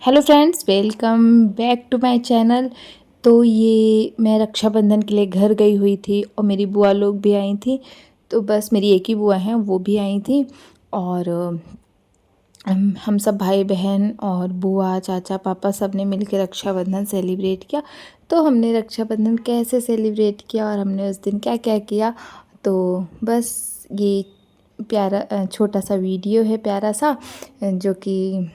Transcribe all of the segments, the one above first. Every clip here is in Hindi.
Hello friends, welcome back to my channel. तो ये मैं रक्षाबंधन के लिए घर गई हुई थी और मेरी बुआ लोग भी आई थी। तो बस मेरी एक ही बुआ हैं, वो भी आई थी। और हम सब भाई बहन और बुआ चाचा पापा सब ने मिल के रक्षाबंधन सेलिब्रेट किया। तो हमने रक्षाबंधन कैसे सेलिब्रेट किया और हमने उस दिन क्या क्या किया, तो बस ये प्यारा छोटा सा वीडियो है, प्यारा सा, जो कि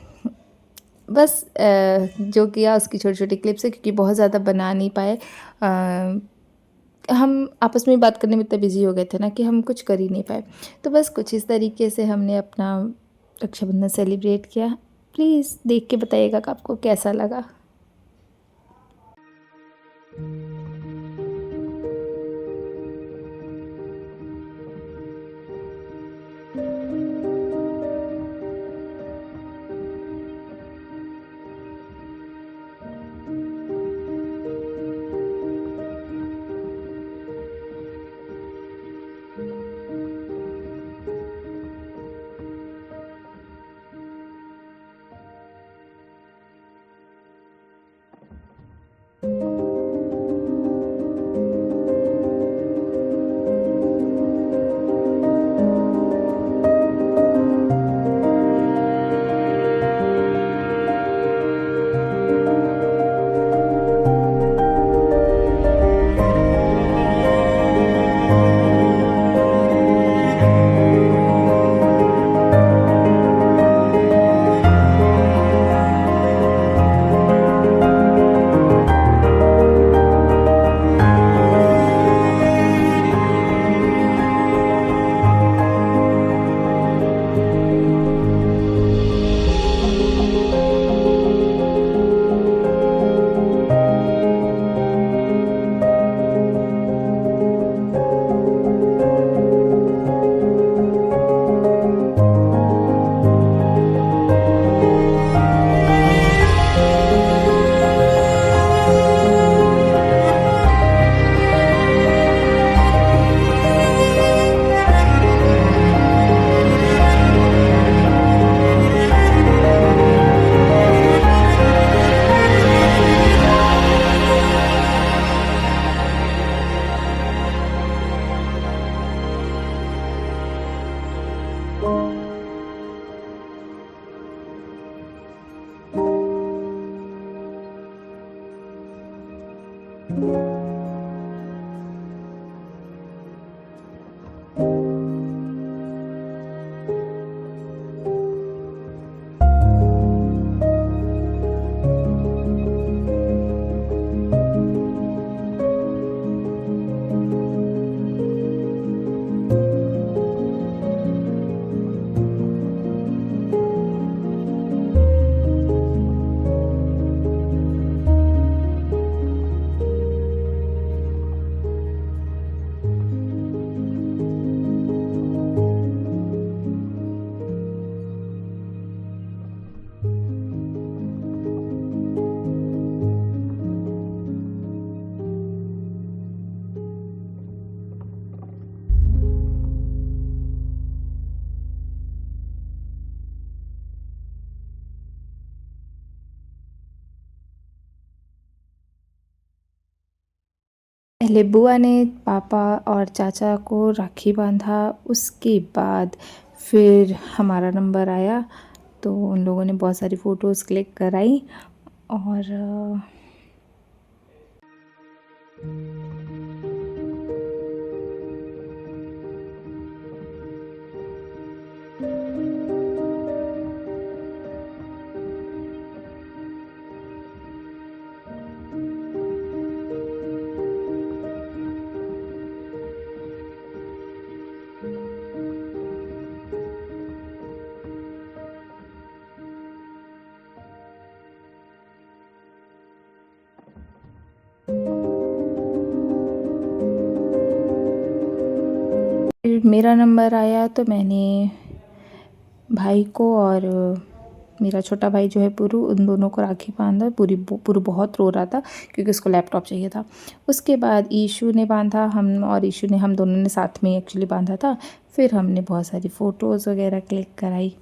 बस जो किया उसकी छोटी छोटी क्लिप्स है, क्योंकि बहुत ज़्यादा बना नहीं पाए। हम आपस में बात करने में इतने बिजी हो गए थे ना कि हम कुछ कर ही नहीं पाए। तो बस कुछ इस तरीके से हमने अपना रक्षाबंधन सेलिब्रेट किया। प्लीज़ देख के बताइएगा कि आपको कैसा लगा। पहले बुआ ने पापा और चाचा को राखी बांधा, उसके बाद फिर हमारा नंबर आया। तो उन लोगों ने बहुत सारी फ़ोटोज़ क्लिक कराई और फिर मेरा नंबर आया तो मैंने भाई को और मेरा छोटा भाई जो है पुरु, उन दोनों को राखी बांधा। पुरु बहुत रो रहा था क्योंकि उसको लैपटॉप चाहिए था। उसके बाद ईशू ने बांधा, हम और ईशू ने, हम दोनों ने साथ में एक्चुअली बांधा था। फिर हमने बहुत सारी फ़ोटोज़ वगैरह क्लिक कराई।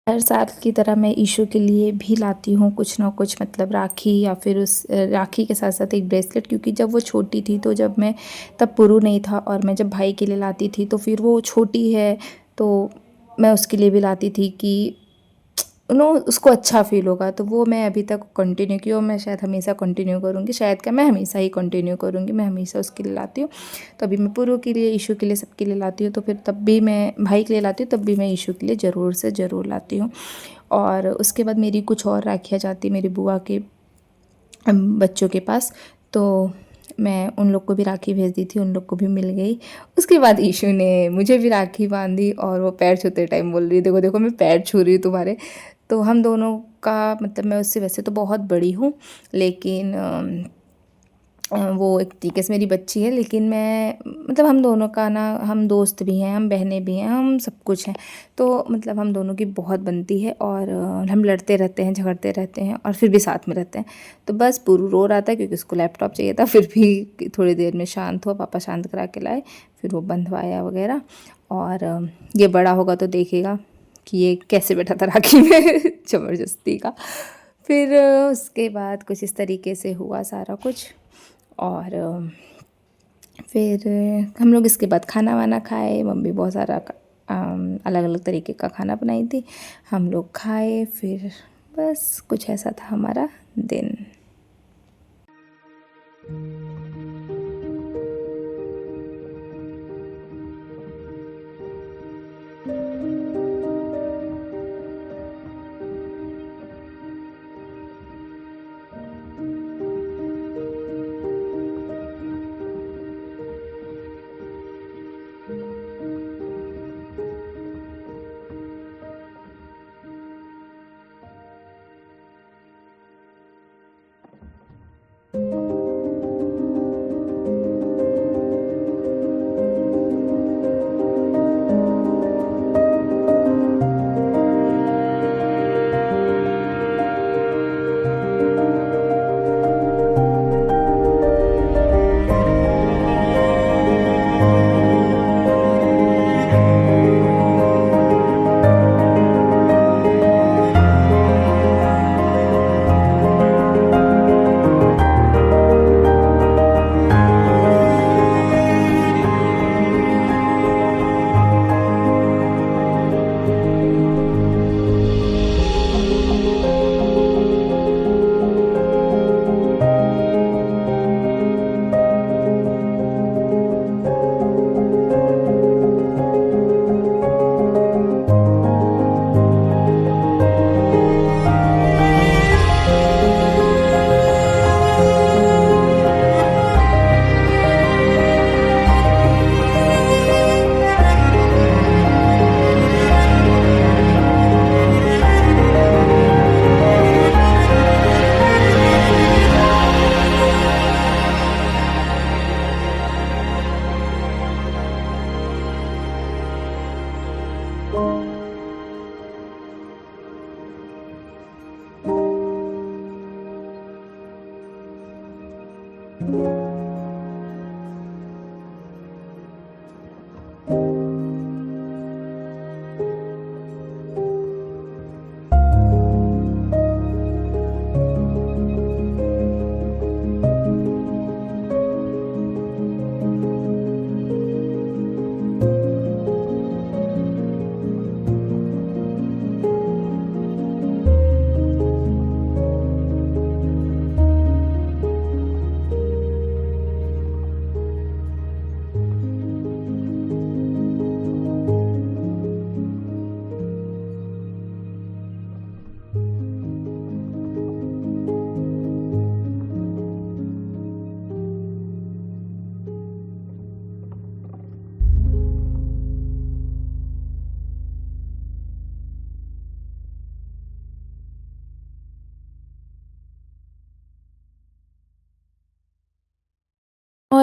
हर साल की तरह मैं ईशू के लिए भी लाती हूँ कुछ ना कुछ, मतलब राखी या फिर उस राखी के साथ साथ एक ब्रेसलेट, क्योंकि जब वो छोटी थी तो जब मैं तब पुरू नहीं था, और मैं जब भाई के लिए लाती थी तो फिर वो छोटी है तो मैं उसके लिए भी लाती थी कि उसको अच्छा फ़ील होगा। तो वो मैं अभी तक कंटिन्यू की और मैं शायद हमेशा कंटिन्यू करूँगी, शायद क्या मैं हमेशा ही कंटिन्यू करूँगी, मैं हमेशा उसके लिए लाती हूँ। तो अभी मैं पुरू के लिए, ईशू के लिए, सबके लिए लाती हूँ, तो फिर तब भी मैं भाई के लिए लाती हूँ, तब भी मैं ईशू के लिए ज़रूर से ज़रूर लाती हूँ। और उसके बाद मेरी कुछ और राखियाँ जाती मेरी बुआ के बच्चों के पास, तो मैं उन लोग को भी राखी भेज दी थी, उन लोग को भी मिल गई। उसके बाद ईशू ने मुझे भी राखी बांधी और वो पैर छूते टाइम बोल रही है, देखो देखो मैं पैर छू रही हूँ तुम्हारे। तो हम दोनों का मतलब, मैं उससे वैसे तो बहुत बड़ी हूँ, लेकिन वो एक तरीके से मेरी बच्ची है, लेकिन मैं मतलब हम दोनों का ना, हम दोस्त भी हैं, हम बहनें भी हैं, हम सब कुछ हैं। तो मतलब हम दोनों की बहुत बनती है, और हम लड़ते रहते हैं, झगड़ते रहते हैं, और फिर भी साथ में रहते हैं। तो बस पुरू रो रहा था क्योंकि उसको लैपटॉप चाहिए था, फिर भी थोड़ी देर में शांत हुआ, पापा शांत करा के लाए, फिर वो बंधवाया वगैरह। और ये बड़ा होगा तो देखेगा कि ये कैसे बैठा था राखी में ज़बरदस्ती का। फिर उसके बाद कुछ इस तरीके से हुआ सारा कुछ। और फिर हम लोग इसके बाद खाना वाना खाए, मम्मी बहुत सारा अलग अलग तरीके का खाना बनाई थी, हम लोग खाए, फिर बस कुछ ऐसा था हमारा दिन।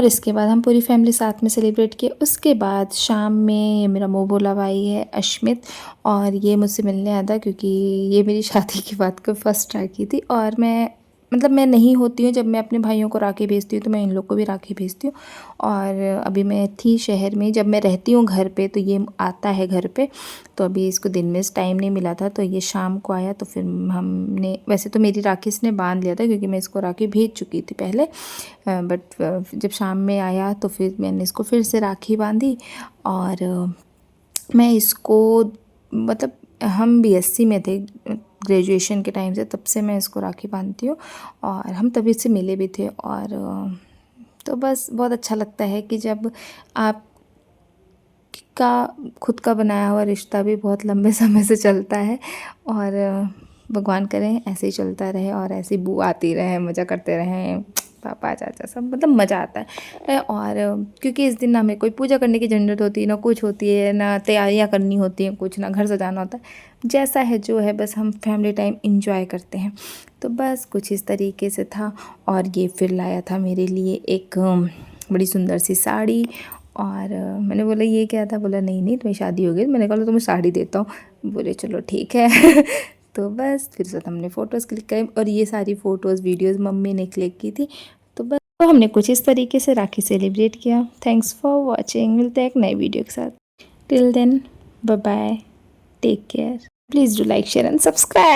और इसके बाद हम पूरी फैमिली साथ में सेलिब्रेट किए। उसके बाद शाम में ये मेरा मुँह बोला भाई है अश्मित, और ये मुझसे मिलने आया था क्योंकि ये मेरी शादी के बाद का फर्स्ट राखी थी। और मैं नहीं होती हूँ, जब मैं अपने भाइयों को राखी भेजती हूँ तो मैं इन लोग को भी राखी भेजती हूँ। और अभी मैं थी शहर में, जब मैं रहती हूँ घर पे तो ये आता है घर पे, तो अभी इसको दिन में टाइम नहीं मिला था तो ये शाम को आया। तो फिर हमने, वैसे तो मेरी राखी इसने बांध लिया था क्योंकि मैं इसको राखी भेज चुकी थी पहले, बट जब शाम में आया तो फिर मैंने इसको फिर से राखी बांधी। और मैं इसको, मतलब हम बीएससी में थे ग्रेजुएशन के टाइम से, तब से मैं इसको राखी बांधती हूँ और हम तभी से मिले भी थे। और तो बस बहुत अच्छा लगता है कि जब आप का खुद का बनाया हुआ रिश्ता भी बहुत लंबे समय से चलता है। और भगवान करें ऐसे ही चलता रहे और ऐसी बुआ आती रहे, मज़ा करते रहें, पापा चाचा सब, मतलब मज़ा आता है। और क्योंकि इस दिन ना हमें कोई पूजा करने की झंझट होती है, ना कुछ होती है, ना तैयारियां करनी होती हैं कुछ, ना घर सजाना होता है, जैसा है जो है बस हम फैमिली टाइम इंजॉय करते हैं। तो बस कुछ इस तरीके से था। और ये फिर लाया था मेरे लिए एक बड़ी सुंदर सी साड़ी। और मैंने बोला ये क्या था, बोला नहीं नहीं तुम्हें शादी हो गई। मैंने कहा तुम्हें साड़ी देता हूँ, बोले चलो ठीक है। तो बस फिर साथ हमने फ़ोटोज़ क्लिक करी, और ये सारी फ़ोटोज़ वीडियोज़ मम्मी ने क्लिक की थी। तो बस तो हमने कुछ इस तरीके से राखी सेलिब्रेट किया। थैंक्स फॉर वॉचिंग, मिलते हैं एक नए वीडियो के साथ। Till then bye bye, take care, please do like share and subscribe.